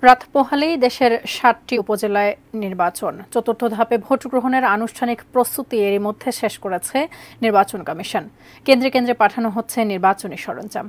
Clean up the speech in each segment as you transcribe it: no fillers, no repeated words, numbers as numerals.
রাত পোহালেই দেশের ৭টি উপজেলায় নির্বাচন। চতুর্থ ধাপে ভোট গ্রহণের আনুষ্ঠানিক প্রস্তুতি এরই মধ্যে শেষ করেছে নির্বাচন কমিশন। কেন্দ্রে কেন্দ্রে পাঠানো হচ্ছে নির্বাচনী সরঞ্জাম।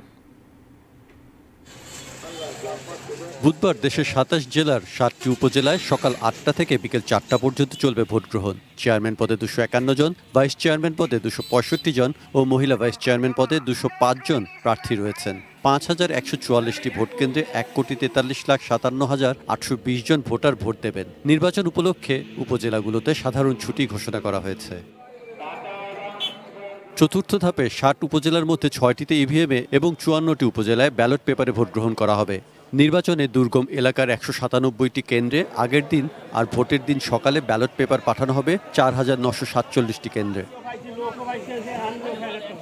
বুধবার দেশের ২৭ জেলার ৭টি উপজেলায় সকাল ৮টা থেকে বিকেল ৪টা পর্যন্ত চলবে ভোট গ্রহণ। চেয়ারম্যান পদে ২৫১ জন, ভাইস চেয়ারম্যান পদে ২৬৫ জন ও মহিলা ভাইস চেয়ারম্যান পদে ২০৫ জন প্রার্থী রয়েছেন। ৫,১৪৪টি ভোট কেন্দ্রে ১,৪৩,৫৭,৮২০ জন ভোটার ভোট দেবেন। নির্বাচন উপলক্ষে উপজেলাগুলোতে সাধারণ ছুটি ঘোষণা করা হয়েছে। চতুর্থ ধাপে ৬০ উপজেলার মধ্যে ৬টিতে ইভিএমে এবং ৫৪টি উপজেলায় ব্যালট পেপারে ভোট গ্রহণ করা হবে। নির্বাচনে দুর্গম এলাকার ১৯৭টি কেন্দ্রে আগের দিন আর ভোটের দিন সকালে ব্যালট পেপার পাঠানো হবে ৪,৯৪৭টি কেন্দ্রে।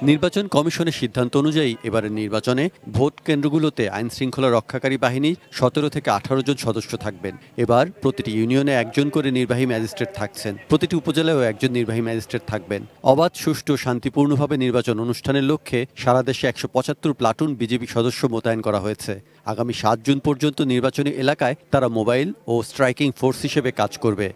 নির্বাচন কমিশনের সিদ্ধান্ত অনুযায়ী এবারের নির্বাচনে ভোট কেন্দ্রগুলোতে আইন শৃঙ্খলা রক্ষাকারী বাহিনী ১৭ থেকে ১৮ জন সদস্য থাকবেন। এবার প্রতিটি ইউনিয়নে একজন করে নির্বাহী ম্যাজিস্ট্রেট থাকছেন। প্রতিটি উপজেলায়ও একজন নির্বাহী ম্যাজিস্ট্রেট থাকবেন। অবাধ, সুষ্ঠু ও শান্তিপূর্ণভাবে নির্বাচন অনুষ্ঠানের লক্ষ্যে সারা দেশে ১৭৫ প্লাটুন বিজেপি সদস্য মোতায়েন করা হয়েছে। আগামী ৭ জুন পর্যন্ত নির্বাচনী এলাকায় তারা মোবাইল ও স্ট্রাইকিং ফোর্স হিসেবে কাজ করবে।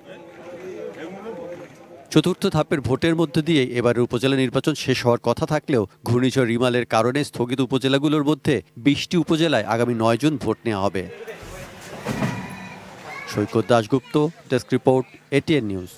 চতুর্থ ধাপের ভোটের মধ্য দিয়ে এবারের উপজেলা নির্বাচন শেষ হওয়ার কথা থাকলেও ঘূর্ণিঝড় রিমালের কারণে স্থগিত উপজেলাগুলোর মধ্যে ২০টি উপজেলায় আগামী ৯ জুন ভোট নেওয়া হবে। Saikat Dasgupta, desk report, ATN news.